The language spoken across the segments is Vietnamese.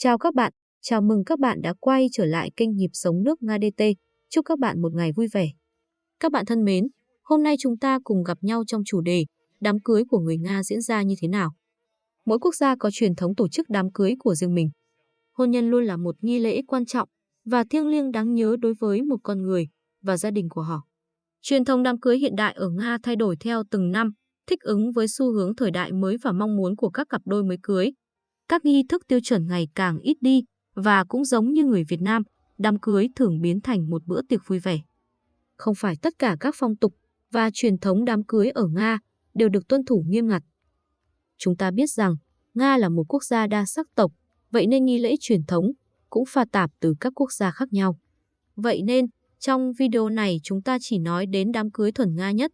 Chào các bạn, chào mừng các bạn đã quay trở lại kênh Nhịp Sống Nước Nga DT. Chúc các bạn một ngày vui vẻ. Các bạn thân mến, hôm nay chúng ta cùng gặp nhau trong chủ đề đám cưới của người Nga diễn ra như thế nào. Mỗi quốc gia có truyền thống tổ chức đám cưới của riêng mình. Hôn nhân luôn là một nghi lễ quan trọng và thiêng liêng đáng nhớ đối với một con người và gia đình của họ. Truyền thống đám cưới hiện đại ở Nga thay đổi theo từng năm, thích ứng với xu hướng thời đại mới và mong muốn của các cặp đôi mới cưới. Các nghi thức tiêu chuẩn ngày càng ít đi và cũng giống như người Việt Nam, đám cưới thường biến thành một bữa tiệc vui vẻ. Không phải tất cả các phong tục và truyền thống đám cưới ở Nga đều được tuân thủ nghiêm ngặt. Chúng ta biết rằng Nga là một quốc gia đa sắc tộc, vậy nên nghi lễ truyền thống cũng pha tạp từ các quốc gia khác nhau. Vậy nên, trong video này chúng ta chỉ nói đến đám cưới thuần Nga nhất.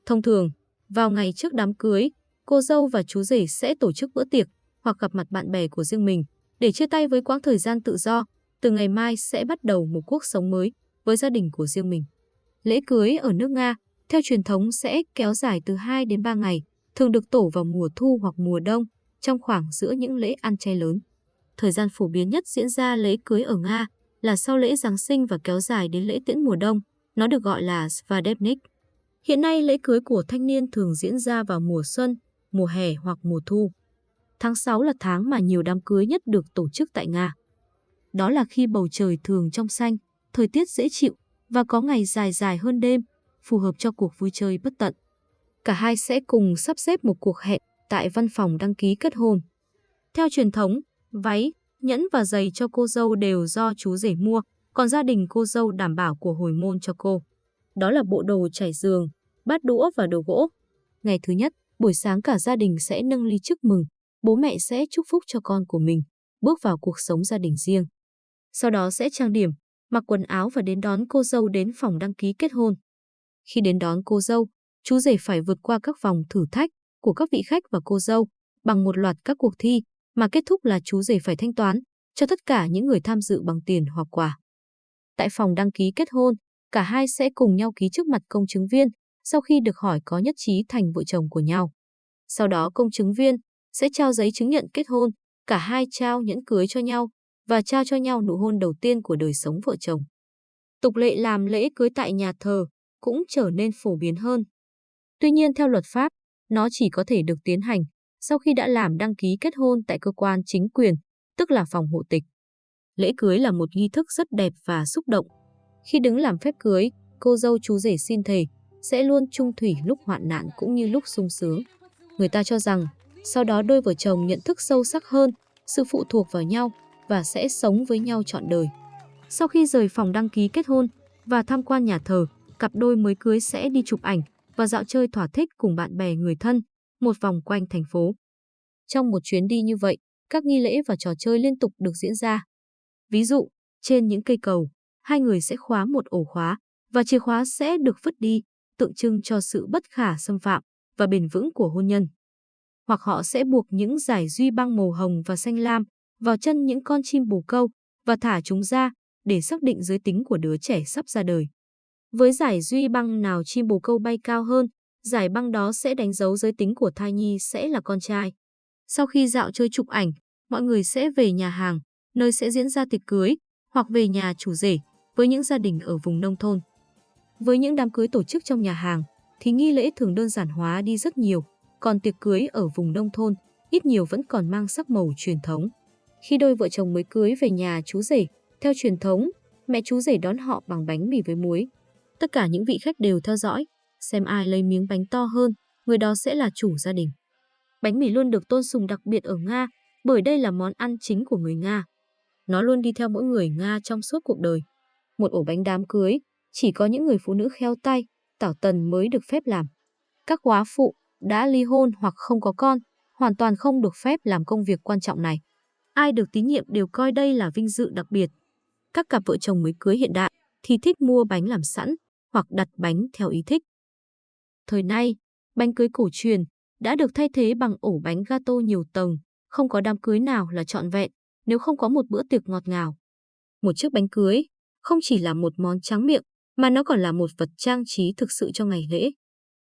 Thông thường, vào ngày trước đám cưới, cô dâu và chú rể sẽ tổ chức bữa tiệc hoặc gặp mặt bạn bè của riêng mình để chia tay với quãng thời gian tự do, từ ngày mai sẽ bắt đầu một cuộc sống mới với gia đình của riêng mình. Lễ cưới ở nước Nga, theo truyền thống sẽ kéo dài từ 2 đến 3 ngày, thường được tổ vào mùa thu hoặc mùa đông, trong khoảng giữa những lễ ăn chay lớn. Thời gian phổ biến nhất diễn ra lễ cưới ở Nga là sau lễ Giáng sinh và kéo dài đến lễ tiễn mùa đông, nó được gọi là Svadebnik. Hiện nay lễ cưới của thanh niên thường diễn ra vào mùa xuân, mùa hè hoặc mùa thu. Tháng 6 là tháng mà nhiều đám cưới nhất được tổ chức tại Nga. Đó là khi bầu trời thường trong xanh, thời tiết dễ chịu và có ngày dài dài hơn đêm, phù hợp cho cuộc vui chơi bất tận. Cả hai sẽ cùng sắp xếp một cuộc hẹn tại văn phòng đăng ký kết hôn. Theo truyền thống, váy, nhẫn và giày cho cô dâu đều do chú rể mua, còn gia đình cô dâu đảm bảo của hồi môn cho cô. Đó là bộ đồ trải giường, bát đũa và đồ gỗ. Ngày thứ nhất, buổi sáng cả gia đình sẽ nâng ly chúc mừng, bố mẹ sẽ chúc phúc cho con của mình, bước vào cuộc sống gia đình riêng. Sau đó sẽ trang điểm, mặc quần áo và đến đón cô dâu đến phòng đăng ký kết hôn. Khi đến đón cô dâu, chú rể phải vượt qua các vòng thử thách của các vị khách và cô dâu bằng một loạt các cuộc thi mà kết thúc là chú rể phải thanh toán cho tất cả những người tham dự bằng tiền hoặc quà. Tại phòng đăng ký kết hôn, cả hai sẽ cùng nhau ký trước mặt công chứng viên sau khi được hỏi có nhất trí thành vợ chồng của nhau. Sau đó công chứng viên sẽ trao giấy chứng nhận kết hôn, cả hai trao nhẫn cưới cho nhau và trao cho nhau nụ hôn đầu tiên của đời sống vợ chồng. Tục lệ làm lễ cưới tại nhà thờ cũng trở nên phổ biến hơn. Tuy nhiên theo luật pháp, nó chỉ có thể được tiến hành sau khi đã làm đăng ký kết hôn tại cơ quan chính quyền, tức là phòng hộ tịch. Lễ cưới là một nghi thức rất đẹp và xúc động. Khi đứng làm phép cưới, cô dâu chú rể xin thề sẽ luôn chung thủy lúc hoạn nạn cũng như lúc sung sướng. Người ta cho rằng sau đó đôi vợ chồng nhận thức sâu sắc hơn sự phụ thuộc vào nhau và sẽ sống với nhau trọn đời. Sau khi rời phòng đăng ký kết hôn và tham quan nhà thờ, cặp đôi mới cưới sẽ đi chụp ảnh và dạo chơi thỏa thích cùng bạn bè người thân, một vòng quanh thành phố. Trong một chuyến đi như vậy, các nghi lễ và trò chơi liên tục được diễn ra. Ví dụ, trên những cây cầu, hai người sẽ khóa một ổ khóa và chìa khóa sẽ được vứt đi, tượng trưng cho sự bất khả xâm phạm và bền vững của hôn nhân. Hoặc họ sẽ buộc những dải duy băng màu hồng và xanh lam vào chân những con chim bồ câu và thả chúng ra để xác định giới tính của đứa trẻ sắp ra đời. Với dải duy băng nào chim bồ câu bay cao hơn, dải băng đó sẽ đánh dấu giới tính của thai nhi sẽ là con trai. Sau khi dạo chơi chụp ảnh, mọi người sẽ về nhà hàng, nơi sẽ diễn ra tiệc cưới, hoặc về nhà chủ rể với những gia đình ở vùng nông thôn. Với những đám cưới tổ chức trong nhà hàng, thì nghi lễ thường đơn giản hóa đi rất nhiều, còn tiệc cưới ở vùng nông thôn ít nhiều vẫn còn mang sắc màu truyền thống. Khi đôi vợ chồng mới cưới về nhà chú rể, theo truyền thống, mẹ chú rể đón họ bằng bánh mì với muối. Tất cả những vị khách đều theo dõi, xem ai lấy miếng bánh to hơn, người đó sẽ là chủ gia đình. Bánh mì luôn được tôn sùng đặc biệt ở Nga, bởi đây là món ăn chính của người Nga. Nó luôn đi theo mỗi người Nga trong suốt cuộc đời. Một ổ bánh đám cưới, chỉ có những người phụ nữ khéo tay, tảo tần mới được phép làm. Các góa phụ đã ly hôn hoặc không có con, hoàn toàn không được phép làm công việc quan trọng này. Ai được tín nhiệm đều coi đây là vinh dự đặc biệt. Các cặp vợ chồng mới cưới hiện đại thì thích mua bánh làm sẵn hoặc đặt bánh theo ý thích. Thời nay, bánh cưới cổ truyền đã được thay thế bằng ổ bánh gato nhiều tầng, không có đám cưới nào là trọn vẹn nếu không có một bữa tiệc ngọt ngào. Một chiếc bánh cưới không chỉ là một món tráng miệng mà nó còn là một vật trang trí thực sự cho ngày lễ.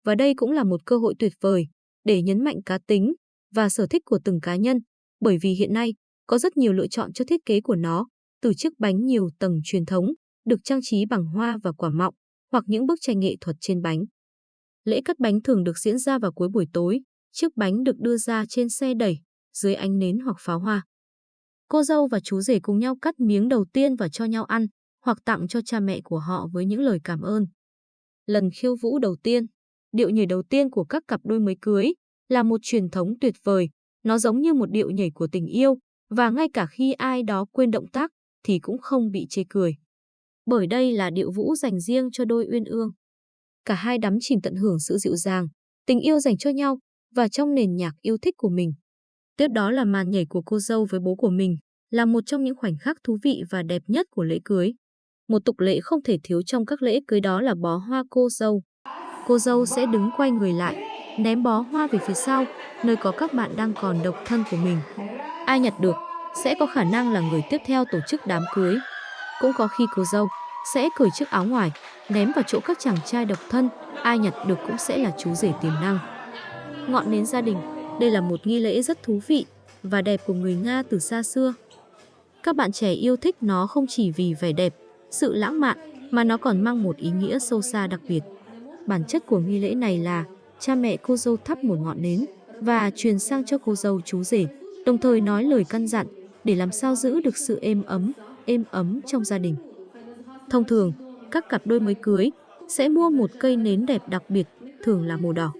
Và đây cũng là một cơ hội tuyệt vời để nhấn mạnh cá tính và sở thích của từng cá nhân, bởi vì hiện nay Có rất nhiều lựa chọn cho thiết kế của nó, từ chiếc bánh nhiều tầng truyền thống, được trang trí bằng hoa và quả mọng, hoặc những bức tranh nghệ thuật trên bánh. Lễ cắt bánh thường được diễn ra vào cuối buổi tối, chiếc bánh được đưa ra trên xe đẩy, dưới ánh nến hoặc pháo hoa. Cô dâu và chú rể cùng nhau cắt miếng đầu tiên và cho nhau ăn, hoặc tặng cho cha mẹ của họ với những lời cảm ơn. Lần khiêu vũ đầu tiên, điệu nhảy đầu tiên của các cặp đôi mới cưới, là một truyền thống tuyệt vời. Nó giống như một điệu nhảy của tình yêu, và ngay cả khi ai đó quên động tác thì cũng không bị chê cười. Bởi đây là điệu vũ dành riêng cho đôi uyên ương. Cả hai đắm chìm tận hưởng sự dịu dàng, tình yêu dành cho nhau và trong nền nhạc yêu thích của mình. Tiếp đó là màn nhảy của cô dâu với bố của mình, là một trong những khoảnh khắc thú vị và đẹp nhất của lễ cưới. Một tục lệ không thể thiếu trong các lễ cưới đó là bó hoa cô dâu. Cô dâu sẽ đứng quay người lại, ném bó hoa về phía sau, nơi có các bạn đang còn độc thân của mình. Ai nhặt được sẽ có khả năng là người tiếp theo tổ chức đám cưới. Cũng có khi cô dâu sẽ cởi chiếc áo ngoài, ném vào chỗ các chàng trai độc thân, ai nhặt được cũng sẽ là chú rể tiềm năng. Ngọn nến gia đình, đây là một nghi lễ rất thú vị và đẹp của người Nga từ xa xưa. Các bạn trẻ yêu thích nó không chỉ vì vẻ đẹp, sự lãng mạn, mà nó còn mang một ý nghĩa sâu xa đặc biệt. Bản chất của nghi lễ này là cha mẹ cô dâu thắp một ngọn nến và truyền sang cho cô dâu chú rể, đồng thời nói lời căn dặn để làm sao giữ được sự êm ấm trong gia đình. Thông thường, các cặp đôi mới cưới sẽ mua một cây nến đẹp đặc biệt, thường là màu đỏ.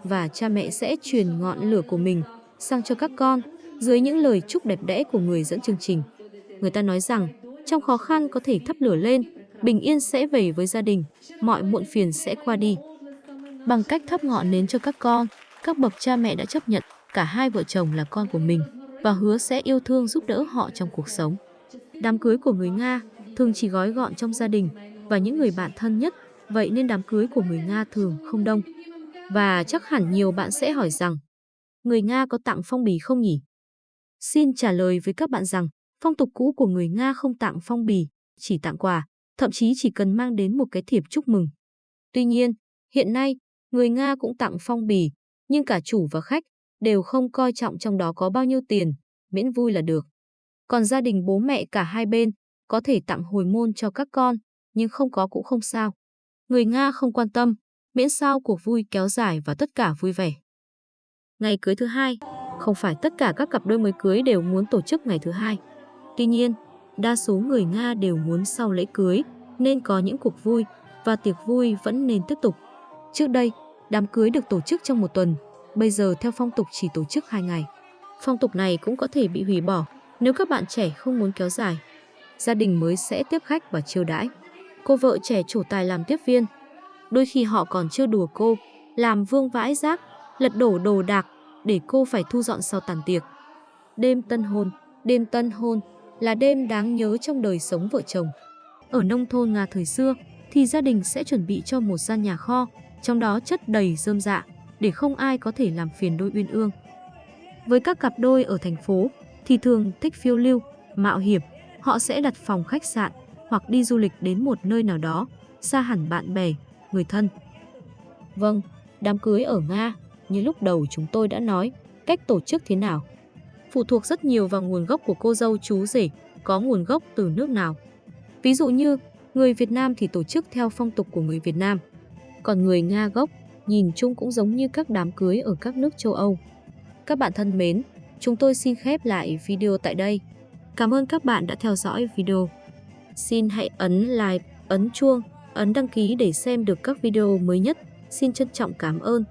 Và cha mẹ sẽ truyền ngọn lửa của mình sang cho các con dưới những lời chúc đẹp đẽ của người dẫn chương trình. Người ta nói rằng, trong khó khăn có thể thắp lửa lên, bình yên sẽ về với gia đình, mọi muộn phiền sẽ qua đi. Bằng cách thắp ngọn nến cho các con, các bậc cha mẹ đã chấp nhận cả hai vợ chồng là con của mình và hứa sẽ yêu thương giúp đỡ họ trong cuộc sống. Đám cưới của người Nga thường chỉ gói gọn trong gia đình và những người bạn thân nhất, vậy nên đám cưới của người Nga thường không đông. Và chắc hẳn nhiều bạn sẽ hỏi rằng, người Nga có tặng phong bì không nhỉ? Xin trả lời với các bạn rằng, phong tục cũ của người Nga không tặng phong bì, chỉ tặng quà, thậm chí chỉ cần mang đến một cái thiệp chúc mừng. Tuy nhiên, hiện nay, người Nga cũng tặng phong bì, nhưng cả chủ và khách đều không coi trọng trong đó có bao nhiêu tiền, miễn vui là được. Còn gia đình bố mẹ cả hai bên có thể tặng hồi môn cho các con, nhưng không có cũng không sao. Người Nga không quan tâm, miễn sao cuộc vui kéo dài và tất cả vui vẻ. Ngày cưới thứ hai, không phải tất cả các cặp đôi mới cưới đều muốn tổ chức ngày thứ hai. Tuy nhiên, đa số người Nga đều muốn sau lễ cưới nên có những cuộc vui và tiệc vui vẫn nên tiếp tục. Trước đây, đám cưới được tổ chức trong một tuần, bây giờ theo phong tục chỉ tổ chức 2 ngày. Phong tục này cũng có thể bị hủy bỏ nếu các bạn trẻ không muốn kéo dài. Gia đình mới sẽ tiếp khách và chiêu đãi. Cô vợ trẻ trổ tài làm tiếp viên. Đôi khi họ còn trêu đùa cô, làm vương vãi rác, lật đổ đồ đạc để cô phải thu dọn sau tàn tiệc. Đêm tân hôn là đêm đáng nhớ trong đời sống vợ chồng. Ở nông thôn Nga thời xưa thì gia đình sẽ chuẩn bị cho một gian nhà kho, trong đó chất đầy rơm rạ để không ai có thể làm phiền đôi uyên ương. Với các cặp đôi ở thành phố thì thường thích phiêu lưu, mạo hiểm, họ sẽ đặt phòng khách sạn hoặc đi du lịch đến một nơi nào đó, xa hẳn bạn bè, người thân. Vâng, đám cưới ở Nga, như lúc đầu chúng tôi đã nói, cách tổ chức thế nào phụ thuộc rất nhiều vào nguồn gốc của cô dâu chú rể, có nguồn gốc từ nước nào. Ví dụ như, người Việt Nam thì tổ chức theo phong tục của người Việt Nam, còn người Nga gốc nhìn chung cũng giống như các đám cưới ở các nước châu Âu. Các bạn thân mến, chúng tôi xin khép lại video tại đây. Cảm ơn các bạn đã theo dõi video. Xin hãy ấn like, ấn chuông, ấn đăng ký để xem được các video mới nhất. Xin trân trọng cảm ơn.